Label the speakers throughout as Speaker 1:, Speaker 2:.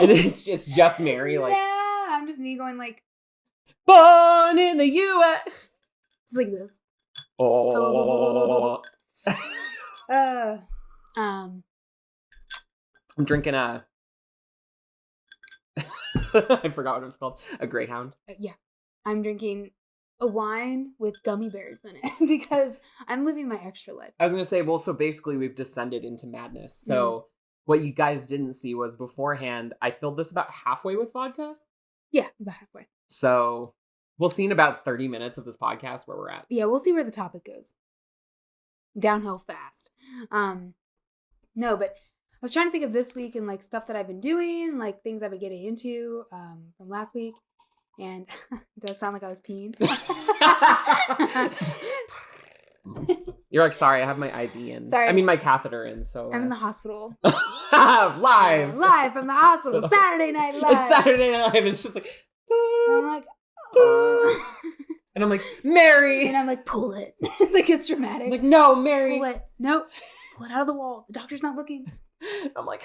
Speaker 1: And it's just Mary, like,
Speaker 2: yeah, I'm just me going like,
Speaker 1: born in the U.S.
Speaker 2: it's like this.
Speaker 1: Oh.
Speaker 2: I'm
Speaker 1: I'm drinking I forgot what it was called. A Greyhound.
Speaker 2: Yeah. I'm drinking a wine with gummy bears in it because I'm living my extra life.
Speaker 1: I was going to say, well, so basically we've descended into madness. So what you guys didn't see was beforehand, I filled this about halfway with vodka.
Speaker 2: Yeah, about halfway.
Speaker 1: So we'll see in about 30 minutes of this podcast where we're at.
Speaker 2: Yeah, we'll see where the topic goes. Downhill fast. No, but I was trying to think of this week and like stuff that I've been doing, like things I've been getting into from last week. And it does sound like I was peeing.
Speaker 1: You're like, sorry, I have my IV in.
Speaker 2: Sorry.
Speaker 1: I mean, my catheter in, so.
Speaker 2: I'm in the hospital.
Speaker 1: Live.
Speaker 2: Live from the hospital. Saturday Night Live.
Speaker 1: It's Saturday Night Live, and it's just like.
Speaker 2: I'm like, oh.
Speaker 1: And I'm like, Mary.
Speaker 2: And I'm like, pull it. Like, it's dramatic.
Speaker 1: I'm like, no, Mary.
Speaker 2: Pull it. Nope. Pull it out of the wall. The doctor's not looking.
Speaker 1: I'm like.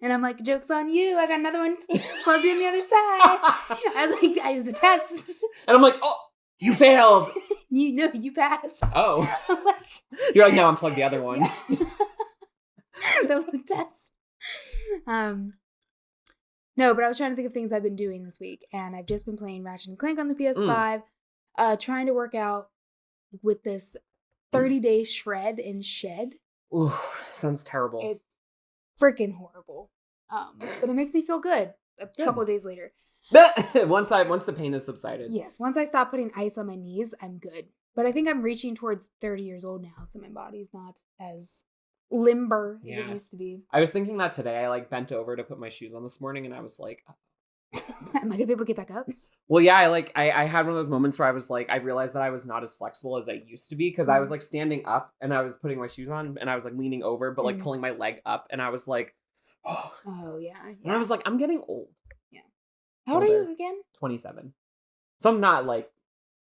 Speaker 2: And I'm like, joke's on you. I got another one plugged in the other side. I was like, I used a test.
Speaker 1: And I'm like, oh, you failed.
Speaker 2: You passed.
Speaker 1: Oh.
Speaker 2: I'm like,
Speaker 1: you're like, no, unplug the other one.
Speaker 2: Yeah. That was the test. No, but I was trying to think of things I've been doing this week. And I've just been playing Ratchet and Clank on the PS5. Trying to work out with this 30-day shred and shed.
Speaker 1: Ooh, sounds terrible.
Speaker 2: It's freaking horrible. But it makes me feel good a couple of days later.
Speaker 1: once the pain has subsided.
Speaker 2: Yes, once I stop putting ice on my knees, I'm good. But I think I'm reaching towards 30 years old now, so my body's not as limber as it used to be.
Speaker 1: I was thinking that today. I like bent over to put my shoes on this morning, and I was like,
Speaker 2: am I gonna be able to get back up?
Speaker 1: Well, yeah, I had one of those moments where I was like, I realized that I was not as flexible as I used to be because I was like standing up and I was putting my shoes on and I was like leaning over, but like pulling my leg up, and I was like,
Speaker 2: oh yeah.
Speaker 1: And I was like, I'm getting old.
Speaker 2: Yeah. How old are you again?
Speaker 1: 27. So I'm not like,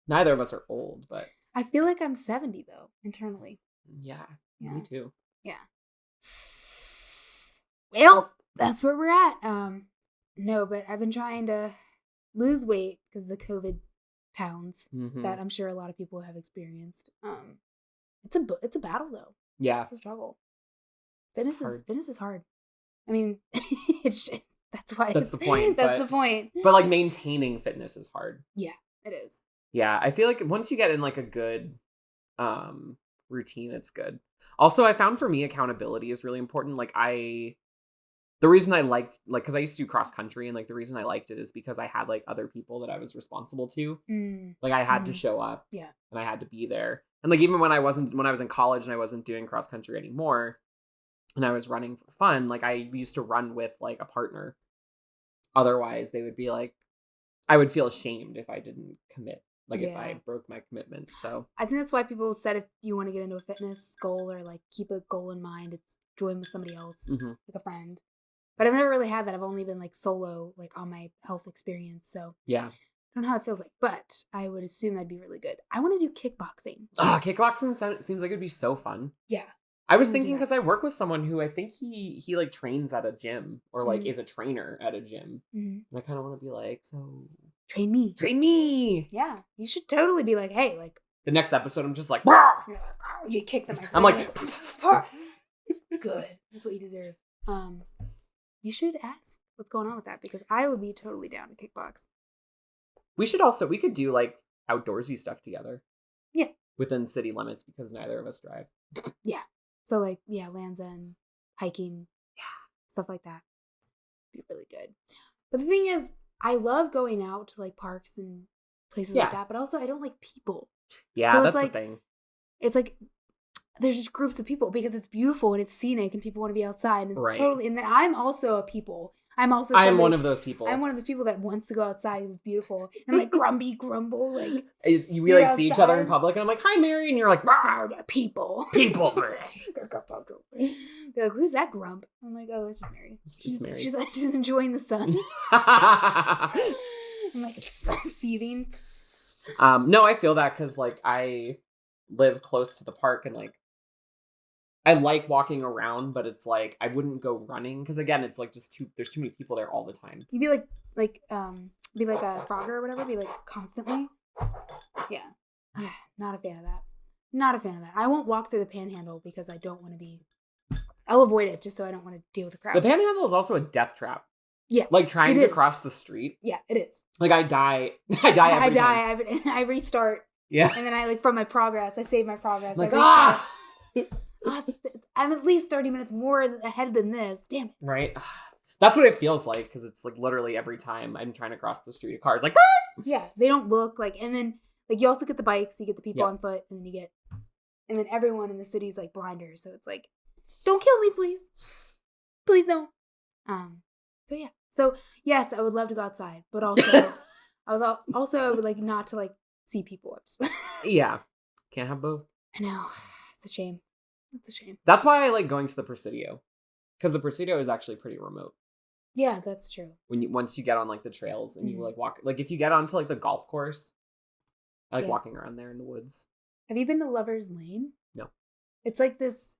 Speaker 1: neither of us are old, but
Speaker 2: I feel like I'm 70 though, internally.
Speaker 1: Yeah. Me too.
Speaker 2: Yeah. Well, that's where we're at. No, but I've been trying to lose weight because the COVID pounds that I'm sure a lot of people have experienced. It's a battle though.
Speaker 1: Yeah.
Speaker 2: It's a struggle. Fitness is hard. I mean, that's the point. That's the point.
Speaker 1: But like maintaining fitness is hard.
Speaker 2: Yeah, it is.
Speaker 1: Yeah, I feel like once you get in like a good routine, it's good. Also, I found for me accountability is really important. Like the reason I liked, like, because I used to do cross country, and like the reason I liked it is because I had like other people that I was responsible to. Like I had to show up, and I had to be there. And like even when I was in college and I wasn't doing cross country anymore, and I was running for fun, like I used to run with like a partner. Otherwise, they would be like, I would feel ashamed if I didn't commit. Like if I broke my commitment. So
Speaker 2: I think that's why people said if you want to get into a fitness goal or like keep a goal in mind, it's join with somebody else, like a friend. But I've never really had that. I've only been like solo, like on my health experience. So
Speaker 1: yeah,
Speaker 2: I don't know how it feels like, but I would assume that'd be really good. I want to do kickboxing.
Speaker 1: Oh, kickboxing seems like it'd be so fun.
Speaker 2: Yeah.
Speaker 1: I was thinking because I work with someone who I think he like trains at a gym or like is a trainer at a gym. And I kind of want to be like, so
Speaker 2: train me. Yeah, you should totally be like, hey, like
Speaker 1: the next episode, I'm just like,
Speaker 2: you kick them.
Speaker 1: I'm like,
Speaker 2: good. That's what you deserve. You should ask what's going on with that because I would be totally down to kickbox.
Speaker 1: We could do like outdoorsy stuff together. Yeah. Within city limits because neither of us drive.
Speaker 2: Yeah. So like, yeah, Land's End, hiking, stuff like that. Be really good. But the thing is, I love going out to like parks and places like that, but also I don't like people.
Speaker 1: Yeah, so that's like, the thing.
Speaker 2: It's like there's just groups of people because it's beautiful and it's scenic and people want to be outside and totally. And then I'm also a people. I'm one of those people. I'm one of the people that wants to go outside because it's beautiful. And I'm like grumble. Like
Speaker 1: we like see each other in public and I'm like, hi Mary, and you're like,
Speaker 2: people.
Speaker 1: Be
Speaker 2: like, who's that grump? I'm like, oh, that's just Mary. She's enjoying the sun. I'm like seething.
Speaker 1: No, I feel that because like I live close to the park and like I like walking around, but it's like I wouldn't go running because again, it's like just there's too many people there all the time.
Speaker 2: You'd be be like a Frogger or whatever, be like constantly. Yeah. Not a fan of that. Not a fan of that. I won't walk through the Panhandle because I don't want to be. I'll avoid it just so I don't want to deal with the crowd.
Speaker 1: The Panhandle is also a death trap.
Speaker 2: Yeah.
Speaker 1: Like trying to cross the street.
Speaker 2: Yeah, it is.
Speaker 1: Like I die every time.
Speaker 2: I restart.
Speaker 1: Yeah.
Speaker 2: And then I from my progress, I save my progress.
Speaker 1: Like,
Speaker 2: I'm at least 30 minutes more ahead than this. Damn it.
Speaker 1: Right? That's what it feels like because it's like literally every time I'm trying to cross the street, a car is like,
Speaker 2: yeah, they don't look like, and then like you also get the bikes, you get the people on foot, and then everyone in the city's like blinders. So it's like, don't kill me, please. Please don't. So yeah. So yes, I would love to go outside, but also I would like not to like see people.
Speaker 1: Yeah. Can't have both.
Speaker 2: I know. It's a shame. It's a shame.
Speaker 1: That's why I like going to the Presidio. Because the Presidio is actually pretty remote.
Speaker 2: Yeah, that's true.
Speaker 1: Once you get on like the trails and you like walk, like if you get onto like the golf course, I like walking around there in the woods.
Speaker 2: Have you been to Lover's Lane?
Speaker 1: No. It's
Speaker 2: like this,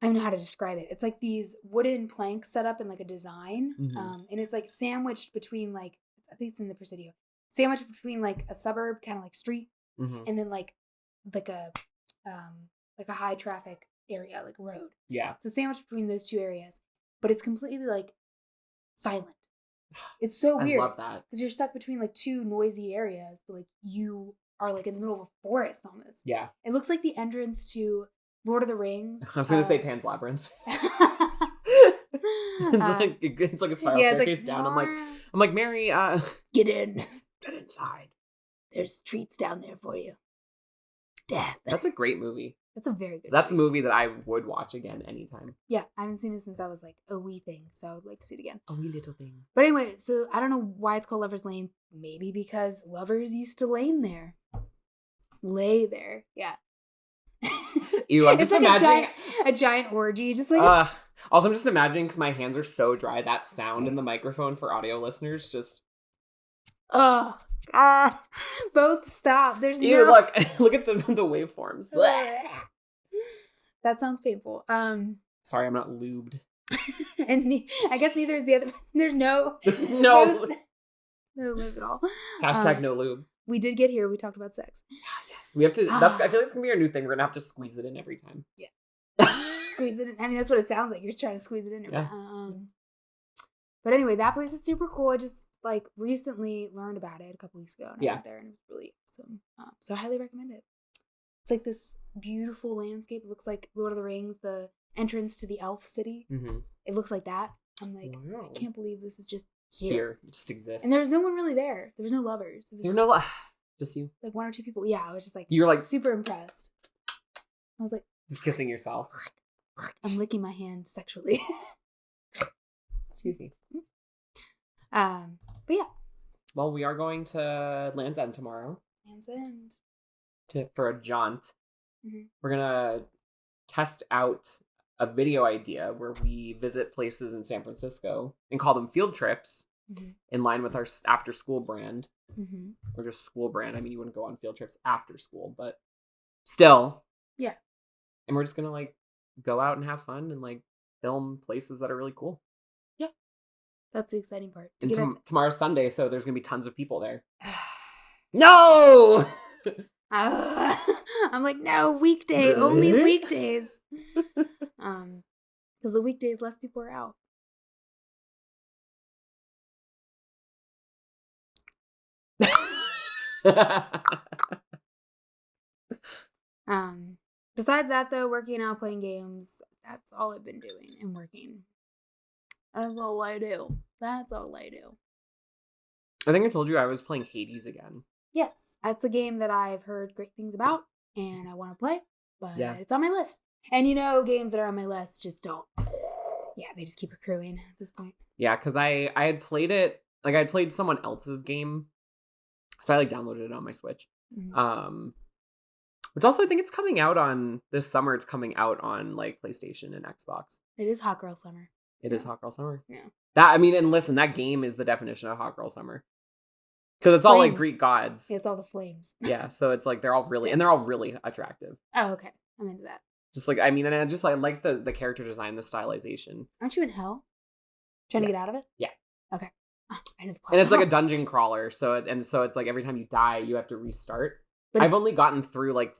Speaker 2: I don't know how to describe it. It's like these wooden planks set up in like a design. And it's like sandwiched between like, at least in the Presidio, sandwiched between like a suburb, kind of like street, and then like a high traffic area, like a road.
Speaker 1: Yeah.
Speaker 2: So sandwiched between those two areas, but it's completely like silent. It's so weird.
Speaker 1: I love that.
Speaker 2: Because you're stuck between like two noisy areas, but like you are like in the middle of a forest almost.
Speaker 1: Yeah.
Speaker 2: It looks like the entrance to Lord of the Rings.
Speaker 1: I was going to say Pan's Labyrinth. It's like a spiral staircase down. I'm like, Mary,
Speaker 2: get in.
Speaker 1: Get inside.
Speaker 2: There's treats down there for you. Death.
Speaker 1: That's a great movie.
Speaker 2: That's a very good
Speaker 1: That's a movie that I would watch again anytime.
Speaker 2: Yeah, I haven't seen it since I was like a wee thing, so I would like to see it again.
Speaker 1: A wee little thing.
Speaker 2: But anyway, so I don't know why it's called Lover's Lane. Maybe because lovers used to lay there. Yeah.
Speaker 1: Ew, I'm just
Speaker 2: like
Speaker 1: imagining
Speaker 2: a giant orgy, just like.
Speaker 1: Also, I'm just imagining because my hands are so dry. That sound in the microphone for audio listeners just.
Speaker 2: Oh God! Both stop. There's
Speaker 1: Ew,
Speaker 2: no.
Speaker 1: Look at the waveforms.
Speaker 2: That sounds painful.
Speaker 1: Sorry, I'm not lubed.
Speaker 2: And I guess neither is the other. There's no lube at all.
Speaker 1: Hashtag no lube.
Speaker 2: We did get here. We talked about sex.
Speaker 1: Yes, we have to. I feel like it's gonna be our new thing. We're gonna have to squeeze it in every time.
Speaker 2: Yeah. Squeeze it in. I mean, that's what it sounds like. You're trying to squeeze it in.
Speaker 1: Yeah.
Speaker 2: But anyway, that place is super cool. I just like recently learned about it a couple weeks ago, and I went there, and it was really awesome. So I highly recommend it. It's like this beautiful landscape. It looks like Lord of the Rings, the entrance to the elf city. Mm-hmm. It looks like that. I'm like, wow. I can't believe this is just here.
Speaker 1: It just exists.
Speaker 2: And there was no one really there. There was no lovers.
Speaker 1: Just you.
Speaker 2: Like one or two people. Yeah, I was just like,
Speaker 1: you were like
Speaker 2: super impressed. I was like,
Speaker 1: just kissing yourself.
Speaker 2: I'm licking my hand sexually.
Speaker 1: Excuse me.
Speaker 2: But yeah.
Speaker 1: Well, we are going to Land's End tomorrow.
Speaker 2: Land's End.
Speaker 1: For a jaunt.
Speaker 2: Mm-hmm.
Speaker 1: We're gonna test out a video idea where we visit places in San Francisco and call them field trips, in line with our after school brand, or just school brand. I mean, you wouldn't go on field trips after school, but still. Yeah. And we're just gonna like go out and have fun and like film places that are really cool.
Speaker 2: Yeah. That's the exciting part.
Speaker 1: And tomorrow's Sunday, so there's gonna be tons of people there. No!
Speaker 2: I'm like, no, weekday, only weekdays. Because the weekdays, less people are out. Besides that, though, working out, playing games, that's all I've been doing, and working. That's all I do. That's all I do.
Speaker 1: I think I told you I was playing Hades again.
Speaker 2: Yes, that's a game that I've heard great things about, and I want to play, but it's on my list. And you know, games that are on my list just don't. Yeah, they just keep accruing at this point. Yeah,
Speaker 1: because I had played it, like I had played someone else's game, so I like downloaded it on my Switch. Mm-hmm. Which also I think it's coming out on this summer. It's coming out on like PlayStation and Xbox.
Speaker 2: It is Hot Girl Summer.
Speaker 1: It is Hot Girl Summer.
Speaker 2: Yeah.
Speaker 1: And listen, that game is the definition of Hot Girl Summer. Because it's all like Greek gods.
Speaker 2: Yeah, it's all the flames.
Speaker 1: Yeah, so it's like they're all really attractive.
Speaker 2: Oh, okay. I'm into that.
Speaker 1: Just like, I mean, and I just like the character design, the stylization.
Speaker 2: Aren't you in hell? Trying to get out of it?
Speaker 1: Yeah.
Speaker 2: Okay. Oh, I know the plot.
Speaker 1: And it's like a dungeon crawler, so it's like every time you die, you have to restart.
Speaker 2: But
Speaker 1: I've only gotten through like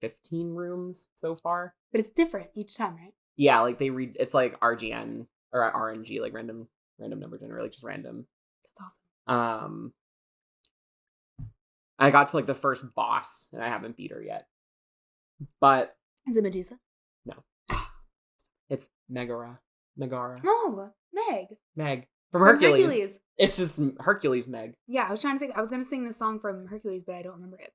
Speaker 1: 15 rooms so far.
Speaker 2: But it's different each time, right?
Speaker 1: Yeah, like it's like RGN or RNG, like random number generator, like just random.
Speaker 2: That's awesome.
Speaker 1: I got to like the first boss, and I haven't beat her yet. But
Speaker 2: is it Medusa?
Speaker 1: No, it's Megara.
Speaker 2: Oh, Meg
Speaker 1: from Hercules. It's just Hercules Meg.
Speaker 2: Yeah, I was trying to think. I was gonna sing this song from Hercules, but I don't remember it.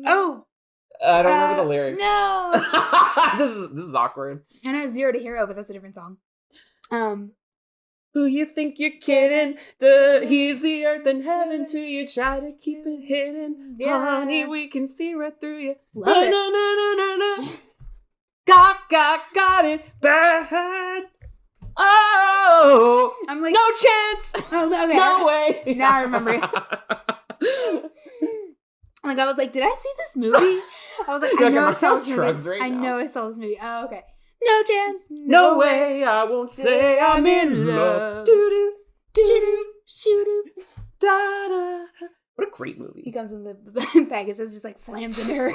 Speaker 2: Oh,
Speaker 1: I don't remember the lyrics.
Speaker 2: No,
Speaker 1: this is awkward.
Speaker 2: I know Zero to Hero, but that's a different song.
Speaker 1: Who you think you're kidding? He's the earth and heaven to you. Try to keep it hidden.
Speaker 2: Yeah.
Speaker 1: Honey, we can see right through you.
Speaker 2: Love it.
Speaker 1: No. Got it bad. Oh,
Speaker 2: I'm like,
Speaker 1: no chance.
Speaker 2: Oh, okay.
Speaker 1: No way.
Speaker 2: Now I remember it. Like, I was like, did I see this movie? I was like, I know I saw this movie. I know I saw this movie. Oh, okay. No chance.
Speaker 1: No way. I won't say I'm in love. Doo doo shoo da da. What a great movie.
Speaker 2: He comes in the Pegasus, just like slams into her.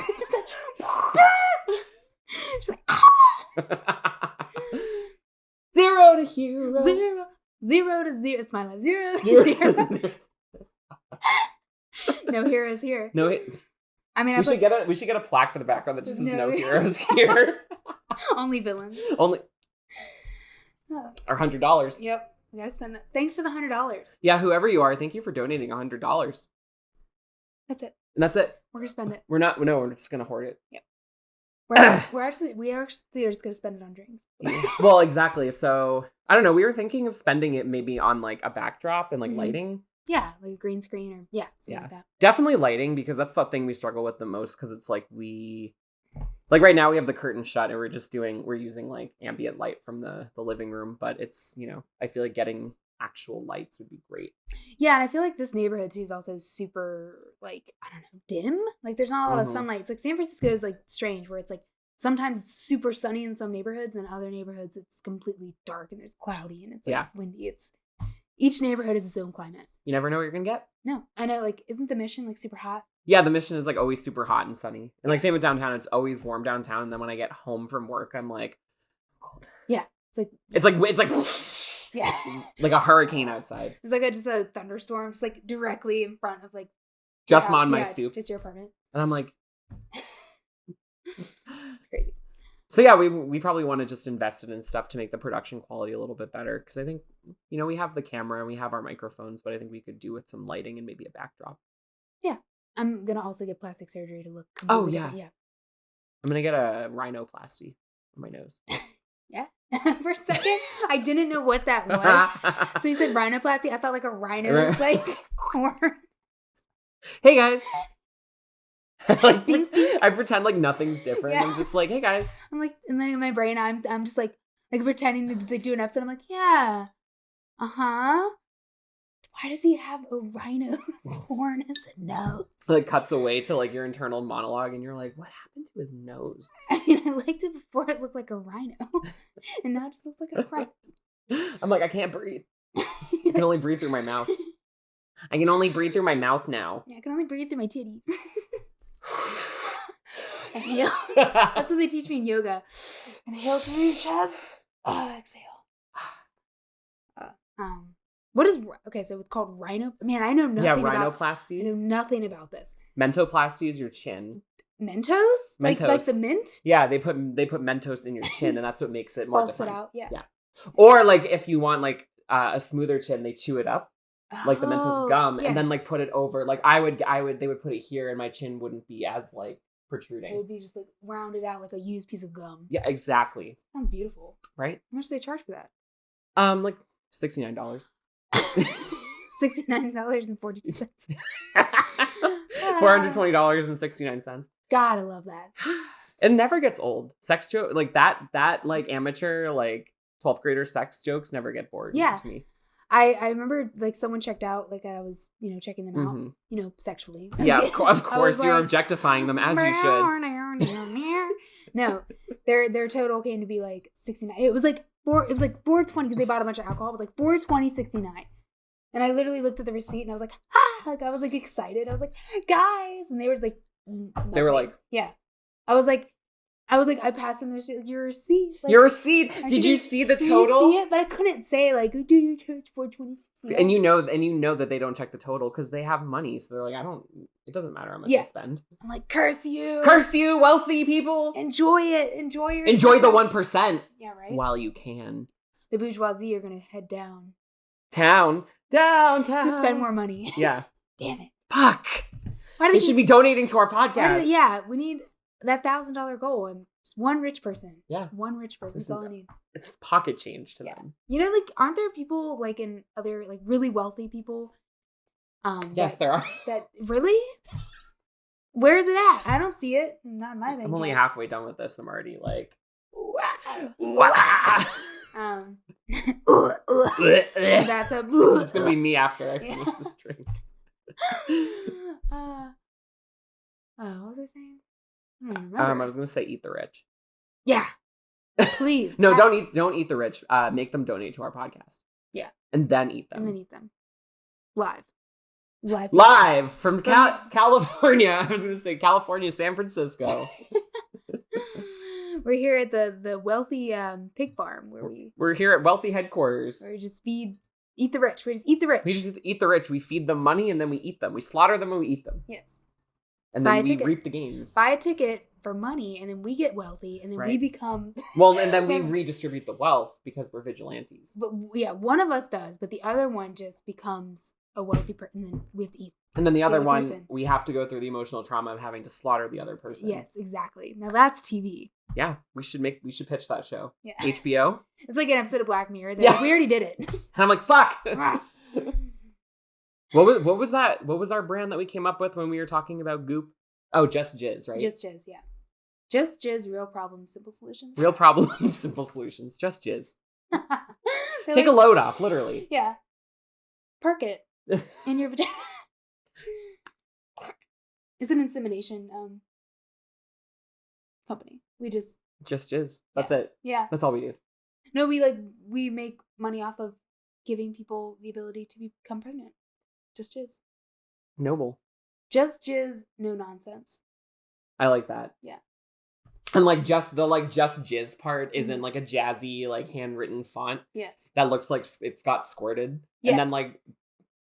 Speaker 2: She's like,
Speaker 1: Zero to hero.
Speaker 2: Zero to zero. It's my life. Zero to zero. No heroes here.
Speaker 1: No. I mean, we should get a plaque for the background that just says no heroes here.
Speaker 2: Only villains.
Speaker 1: Only. Our $100.
Speaker 2: Yep. We gotta spend that. Thanks for the $100.
Speaker 1: Yeah, whoever you are, thank you for donating $100.
Speaker 2: That's it.
Speaker 1: And that's it.
Speaker 2: We're gonna spend it.
Speaker 1: We're just gonna hoard it.
Speaker 2: Yep. We are just gonna spend it on drinks.
Speaker 1: Well, exactly. So I don't know. We were thinking of spending it maybe on like a backdrop and like lighting.
Speaker 2: Yeah, like a green screen or something like that.
Speaker 1: Definitely lighting, because that's the thing we struggle with the most, because it's like right now we have the curtain shut and we're using like ambient light from the living room, but it's, I feel like getting actual lights would be great.
Speaker 2: Yeah, and I feel like this neighborhood too is also super like, I don't know, dim. Like there's not a lot of sunlight. It's like San Francisco is like strange, where it's like sometimes it's super sunny in some neighborhoods, and other neighborhoods it's completely dark and there's cloudy and it's like windy. Each neighborhood is its own climate.
Speaker 1: You never know what you're gonna get.
Speaker 2: No, I know. Like, isn't the Mission like super hot?
Speaker 1: Yeah, the Mission is like always super hot and sunny, and like same with downtown. It's always warm downtown, and then when I get home from work, I'm like cold.
Speaker 2: Yeah,
Speaker 1: it's like
Speaker 2: yeah,
Speaker 1: like a hurricane outside.
Speaker 2: It's like just a thunderstorm, just like directly in front of like
Speaker 1: on my stoop,
Speaker 2: just your apartment,
Speaker 1: and I'm like,
Speaker 2: it's crazy.
Speaker 1: So yeah, we probably want to just invest it in stuff to make the production quality a little bit better, because I think, we have the camera and we have our microphones, but I think we could do with some lighting and maybe a backdrop.
Speaker 2: Yeah. I'm going to also get plastic surgery to look
Speaker 1: completely
Speaker 2: different. Yeah.
Speaker 1: I'm going to get a rhinoplasty on my nose.
Speaker 2: Yeah. For a second, I didn't know what that was. So you said rhinoplasty. I thought like a rhino was like corn.
Speaker 1: Hey guys. Like,
Speaker 2: ding, ding.
Speaker 1: I pretend like nothing's different. Yeah. I'm just like, hey guys.
Speaker 2: I'm like, and then in my brain, I'm just like pretending to do an episode. I'm like, yeah, Why does he have a rhino's horn as a nose?
Speaker 1: Like cuts away to like your internal monologue, and you're like, what happened to his nose?
Speaker 2: I mean, I liked it before it looked like a rhino, and now it just looks like a crust.
Speaker 1: I'm like, I can't breathe. I can only breathe through my mouth. I can only breathe through my mouth now.
Speaker 2: Yeah, I can only breathe through my titties. Inhale. That's what they teach me in yoga. Inhale through your chest. Exhale. What is so it's called rhino? Man, I know nothing.
Speaker 1: Yeah, rhinoplasty.
Speaker 2: I know nothing about this.
Speaker 1: Mentoplasty is your chin.
Speaker 2: Mentos? Like the mint?
Speaker 1: Yeah, they put Mentos in your chin, and that's what makes it more defined.
Speaker 2: It out. Yeah.
Speaker 1: Or like if you want like a smoother chin, they chew it up. Like the Mentos gum, and then like put it over. Like they would put it here, and my chin wouldn't be as like protruding.
Speaker 2: It would be just like rounded out like a used piece of gum.
Speaker 1: Yeah, exactly.
Speaker 2: Sounds beautiful.
Speaker 1: Right?
Speaker 2: How much do they charge for that?
Speaker 1: Like $69.
Speaker 2: $69.42.
Speaker 1: $420.69.
Speaker 2: God, I love that.
Speaker 1: It never gets old. Sex joke like that like amateur like 12th grader sex jokes never get bored to me.
Speaker 2: I remember like someone checked out, like I was, checking them out, sexually.
Speaker 1: Yeah, of course you're objectifying them as you should.
Speaker 2: No, their total came to be like $69. It was like $420 because they bought a bunch of alcohol. It was like $420.69. And I literally looked at the receipt and I was like, like I was like excited. I was like, guys, and they were like,
Speaker 1: they were like,
Speaker 2: yeah. I was like, I passed them your receipt. Like,
Speaker 1: your receipt. Did you see the total?
Speaker 2: See it? But I couldn't say like, do you charge $420?
Speaker 1: And you know that they don't check the total because they have money. So they're like, it doesn't matter how much you spend.
Speaker 2: I'm like, curse you,
Speaker 1: wealthy people.
Speaker 2: Enjoy it. Enjoy
Speaker 1: the 1%.
Speaker 2: Yeah, right.
Speaker 1: While you can.
Speaker 2: The bourgeoisie are gonna head
Speaker 1: downtown
Speaker 2: to spend more money.
Speaker 1: Yeah.
Speaker 2: Damn it.
Speaker 1: Fuck. They should be donating to our podcast.
Speaker 2: We need that $1,000 goal. And just one rich person.
Speaker 1: Yeah.
Speaker 2: One rich person. That's all I need.
Speaker 1: It's pocket change to them.
Speaker 2: Like, aren't there people like in other like really wealthy people?
Speaker 1: Yes, there are.
Speaker 2: That really? Where is it at? I don't see it. Not in my bank.
Speaker 1: I'm only halfway done with this. I'm already like,
Speaker 2: bathtub.
Speaker 1: It's gonna be me after I finish this drink.
Speaker 2: What was I saying?
Speaker 1: I was gonna say eat the rich.
Speaker 2: Yeah. Please.
Speaker 1: No, don't eat the rich. Make them donate to our podcast.
Speaker 2: Yeah.
Speaker 1: And then eat them. Live from California. I was gonna say California, San Francisco.
Speaker 2: We're here at the wealthy pig farm where
Speaker 1: we're here at wealthy headquarters.
Speaker 2: Where we just eat the rich. We just eat the rich.
Speaker 1: We just eat the rich. We feed them money and then we eat them. We slaughter them and we eat them.
Speaker 2: Yes.
Speaker 1: And then we reap the gains.
Speaker 2: Buy a ticket for money and then we get wealthy and then we become...
Speaker 1: Well, and then we redistribute the wealth because we're vigilantes.
Speaker 2: But yeah, one of us does, but the other one just becomes a wealthy person and then we have to eat.
Speaker 1: And then the other one, we have to go through the emotional trauma of having to slaughter the other person.
Speaker 2: Yes, exactly. Now that's TV.
Speaker 1: Yeah, we should pitch that show.
Speaker 2: Yeah.
Speaker 1: HBO.
Speaker 2: It's like an episode of Black Mirror. Like, we already did it.
Speaker 1: And I'm like, fuck. What was that? What was our brand that we came up with when we were talking about goop? Oh, Just Jizz, right?
Speaker 2: Just Jizz, yeah. Just Jizz, real problems, simple solutions.
Speaker 1: Real problems, simple solutions. Just Jizz. Take a load off, literally.
Speaker 2: Yeah. Perk it in your vagina. It's an insemination company. We just
Speaker 1: Jizz. That's it.
Speaker 2: Yeah.
Speaker 1: That's all we do.
Speaker 2: No, we make money off of giving people the ability to become pregnant. Just Jizz.
Speaker 1: Noble.
Speaker 2: Just Jizz, no nonsense.
Speaker 1: I like that.
Speaker 2: Yeah.
Speaker 1: And just Jizz part is in like a jazzy, like handwritten font.
Speaker 2: Yes.
Speaker 1: That looks like it's got squirted. Yes. And then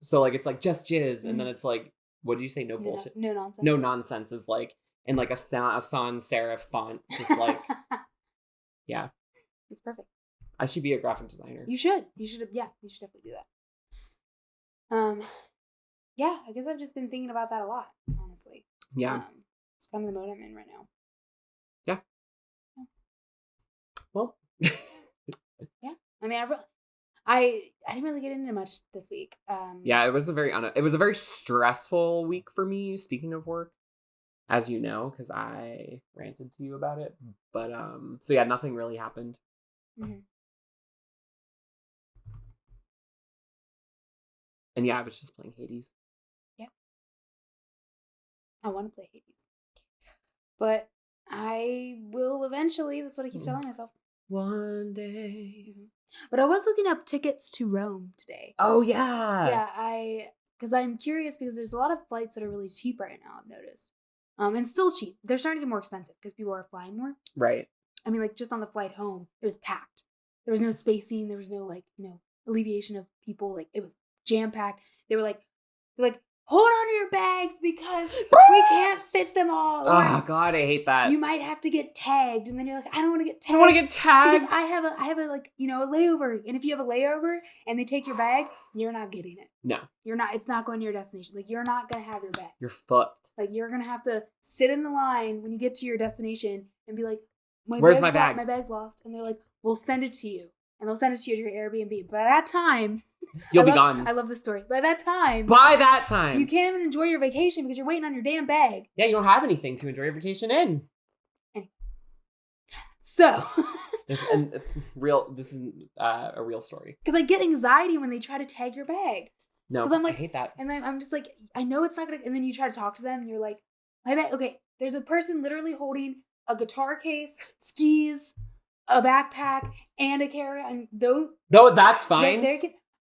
Speaker 1: it's like Just Jizz. And then it's like, what did you say? No bullshit.
Speaker 2: No nonsense.
Speaker 1: No nonsense is like in like a sans serif font. Just like, yeah.
Speaker 2: It's perfect.
Speaker 1: I should be a graphic designer.
Speaker 2: You should. You should definitely do that. Yeah, I guess I've just been thinking about that a lot, honestly.
Speaker 1: Yeah.
Speaker 2: It's kind of the mode I'm in right now.
Speaker 1: Yeah. Well.
Speaker 2: Yeah. I mean, I didn't really get into much this week.
Speaker 1: Yeah, it was a very stressful week for me, speaking of work, as you know, because I ranted to you about it. But so yeah, nothing really happened.
Speaker 2: Mm-hmm.
Speaker 1: And yeah, I was just playing Hades.
Speaker 2: Yeah. I want to play Hades. But I will eventually. That's what I keep telling myself.
Speaker 1: One day.
Speaker 2: Mm-hmm. But I was looking up tickets to Rome today.
Speaker 1: Oh, yeah.
Speaker 2: Yeah, because I'm curious because there's a lot of flights that are really cheap right now, I've noticed. And still cheap. They're starting to get more expensive because people are flying more.
Speaker 1: Right.
Speaker 2: I mean, like, just on the flight home, it was packed. There was no spacing. There was no, alleviation of people. Like, it was jam-packed. They were like, hold on to your bags because we can't fit them all.
Speaker 1: Oh, God, I hate that.
Speaker 2: You might have to get tagged. And then you're like, I don't want to get tagged.
Speaker 1: I don't want to get tagged.
Speaker 2: Because I have a layover. And if you have a layover and they take your bag, you're not getting it.
Speaker 1: No.
Speaker 2: You're not. It's not going to your destination. Like, you're not going to have your bag.
Speaker 1: You're fucked.
Speaker 2: Like, you're going to have to sit in the line when you get to your destination and be like,
Speaker 1: where's my bag?
Speaker 2: My bag's lost. And they're like, we'll send it to you. And they'll send it to you to your Airbnb. By that time...
Speaker 1: You'll be gone.
Speaker 2: I love this story. By that time... You can't even enjoy your vacation because you're waiting on your damn bag.
Speaker 1: Yeah, you don't have anything to enjoy your vacation in.
Speaker 2: So
Speaker 1: This is a real story.
Speaker 2: Because I get anxiety when they try to tag your bag.
Speaker 1: No,
Speaker 2: I'm like,
Speaker 1: I hate that.
Speaker 2: And then I'm just like, I know it's not gonna. And then you try to talk to them, and you're like, my bag. Okay, there's a person literally holding a guitar case, skis, a backpack, and a carry. And those.
Speaker 1: No, that's fine.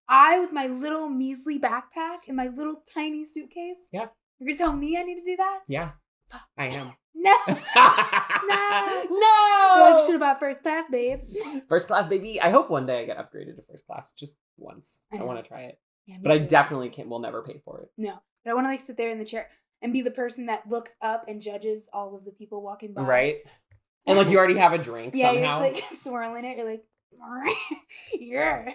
Speaker 2: I with my little measly backpack and my little tiny suitcase.
Speaker 1: Yeah.
Speaker 2: You're gonna tell me I need to do that?
Speaker 1: Yeah. I am.
Speaker 2: No.
Speaker 1: No.
Speaker 2: Like shit about first class, babe.
Speaker 1: First class, baby. I hope one day I get upgraded to first class. Just once. I want to try it.
Speaker 2: Yeah,
Speaker 1: but I definitely will never pay for it.
Speaker 2: No. But I want to like sit there in the chair and be the person that looks up and judges all of the people walking by.
Speaker 1: Right. And like you already have a drink somehow.
Speaker 2: Yeah, you're just like swirling it. You're like, yeah.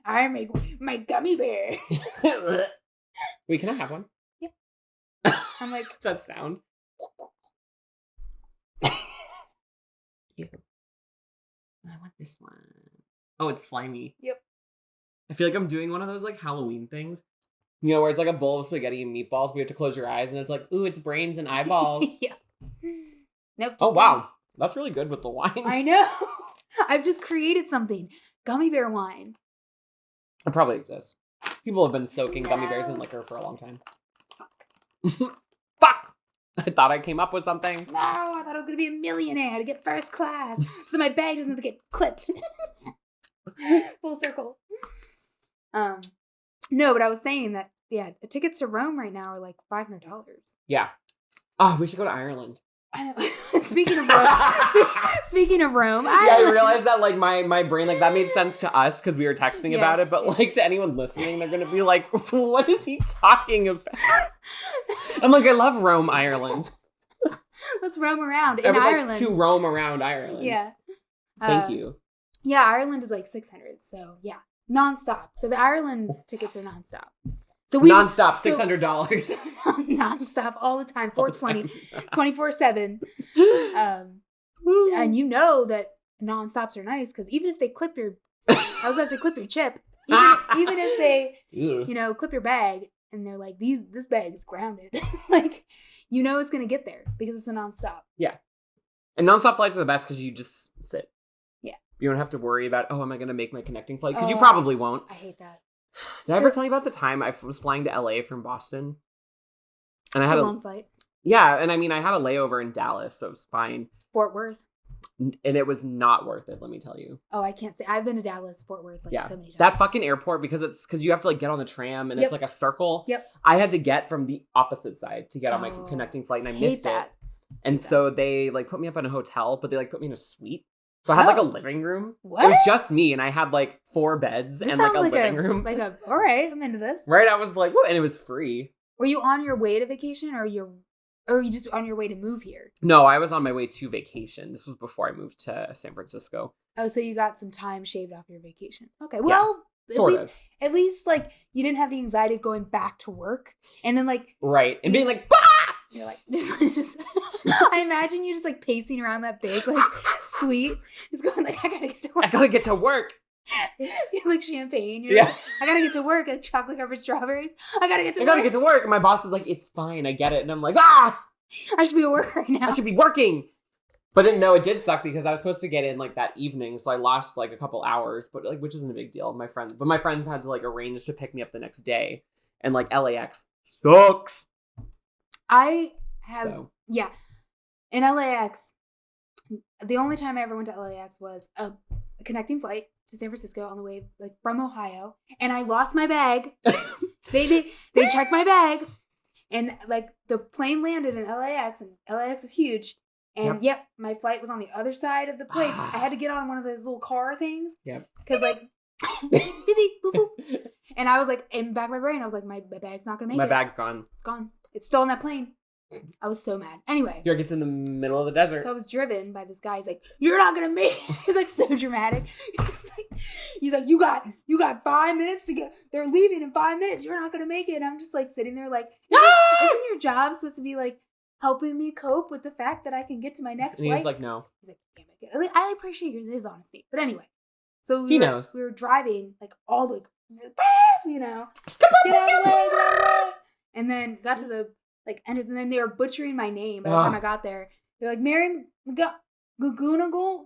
Speaker 2: I make my gummy bear.
Speaker 1: Wait, can I have one?
Speaker 2: Yep. I'm like
Speaker 1: that sound. Ew. I want this one. Oh, it's slimy.
Speaker 2: Yep.
Speaker 1: I feel like I'm doing one of those like Halloween things. You know, where it's like a bowl of spaghetti and meatballs, but you have to close your eyes and it's like, ooh, it's brains and eyeballs.
Speaker 2: Yeah. Nope.
Speaker 1: Oh, wow. That's really good with the wine.
Speaker 2: I know. I've just created something. Gummy bear wine.
Speaker 1: It probably exists. People have been soaking gummy bears in liquor for a long time.
Speaker 2: Fuck.
Speaker 1: Fuck! I thought I came up with something.
Speaker 2: No, I thought I was going to be a millionaire to get first class so that my bag doesn't get clipped. Full circle. No, but I was saying that, yeah, tickets to Rome right now are like $500.
Speaker 1: Yeah. Oh, we should go to Ireland.
Speaker 2: I know. Speaking of Rome, speaking of Rome,
Speaker 1: I realized that like my brain, like that made sense to us because we were texting about it, but like to anyone listening, they're gonna be like, "What is he talking about?" I'm like, I love Rome, Ireland.
Speaker 2: Let's roam around in Ireland.
Speaker 1: Like, to roam around Ireland.
Speaker 2: Yeah.
Speaker 1: Thank you.
Speaker 2: Yeah, Ireland is like $600, so yeah, nonstop. So the Ireland tickets are nonstop. So we
Speaker 1: nonstop $600.
Speaker 2: Nonstop all the time, 420, 24/7. And you know that nonstops are nice because even if they clip your, I was about to say clip your chip, even if they, clip your bag and they're like, this bag is grounded, like, you know it's gonna get there because it's a nonstop.
Speaker 1: Yeah, and nonstop flights are the best because you just sit.
Speaker 2: Yeah,
Speaker 1: you don't have to worry about am I gonna make my connecting flight because you probably won't.
Speaker 2: I hate that.
Speaker 1: Did I ever tell you about the time I was flying to LA from Boston? And I had
Speaker 2: a long flight.
Speaker 1: Yeah, and I mean, I had a layover in Dallas, so it was fine.
Speaker 2: Fort Worth.
Speaker 1: And it was not worth it, let me tell you.
Speaker 2: Oh, I can't say. I've been to Dallas, Fort Worth, so many times.
Speaker 1: That fucking airport, because you have to like get on the tram and it's like a circle.
Speaker 2: Yep.
Speaker 1: I had to get from the opposite side to get on my connecting flight and I missed it. And so they like put me up in a hotel, but they like put me in a suite. So I had like a living room. What? It was just me, and I had like 4 beds and like a living room.
Speaker 2: All right, I'm into this.
Speaker 1: Right, I was like, whoa, and it was free.
Speaker 2: Were you on your way to vacation, or were you just on your way to move here?
Speaker 1: No, I was on my way to vacation. This was before I moved to San Francisco.
Speaker 2: Oh, so you got some time shaved off your vacation. Okay, well,
Speaker 1: yeah,
Speaker 2: at least like you didn't have the anxiety of going back to work, and then like
Speaker 1: and being like, bah!
Speaker 2: You're like, just I imagine you just like pacing around that big like suite, just going like, I gotta get to work.
Speaker 1: I gotta get to work.
Speaker 2: You're like champagne. You're like, I gotta get to work. Like chocolate covered strawberries. I gotta get to work.
Speaker 1: And my boss is like, it's fine. I get it. And I'm like, I
Speaker 2: should be at work right now.
Speaker 1: I should be working. But it did suck because I was supposed to get in like that evening, so I lost like a couple hours, but like which isn't a big deal. My friends had to like arrange to pick me up the next day, and like LAX sucks.
Speaker 2: I have, in LAX, the only time I ever went to LAX was a connecting flight to San Francisco on the way, like, from Ohio, and I lost my bag. They checked my bag, and, like, the plane landed in LAX, and LAX is huge, and, my flight was on the other side of the place. I had to get on one of those little car things.
Speaker 1: Yep.
Speaker 2: Because, like, beep, beep, boop, boop. And I was, like, in the back of my brain, I was like, my bag's not going to make it.
Speaker 1: My bag's gone.
Speaker 2: It's gone. It's still on that plane. I was so mad. Anyway.
Speaker 1: You're like, it's in the middle of the desert.
Speaker 2: So I was driven by this guy. He's like, you're not going to make it. He's like so dramatic. He's like, you got 5 minutes to get, they're leaving in 5 minutes. You're not going to make it. And I'm just like sitting there like, isn't your job supposed to be like helping me cope with the fact that I can get to my next flight?
Speaker 1: And he's like, no.
Speaker 2: He's like, I can't make it. I mean, I appreciate his honesty. But anyway. So
Speaker 1: he knows.
Speaker 2: We were driving like all the, get out of the way. And then got to the like entrance, and then they were butchering my name by the time I got there. They're like, Mary, Googanagle.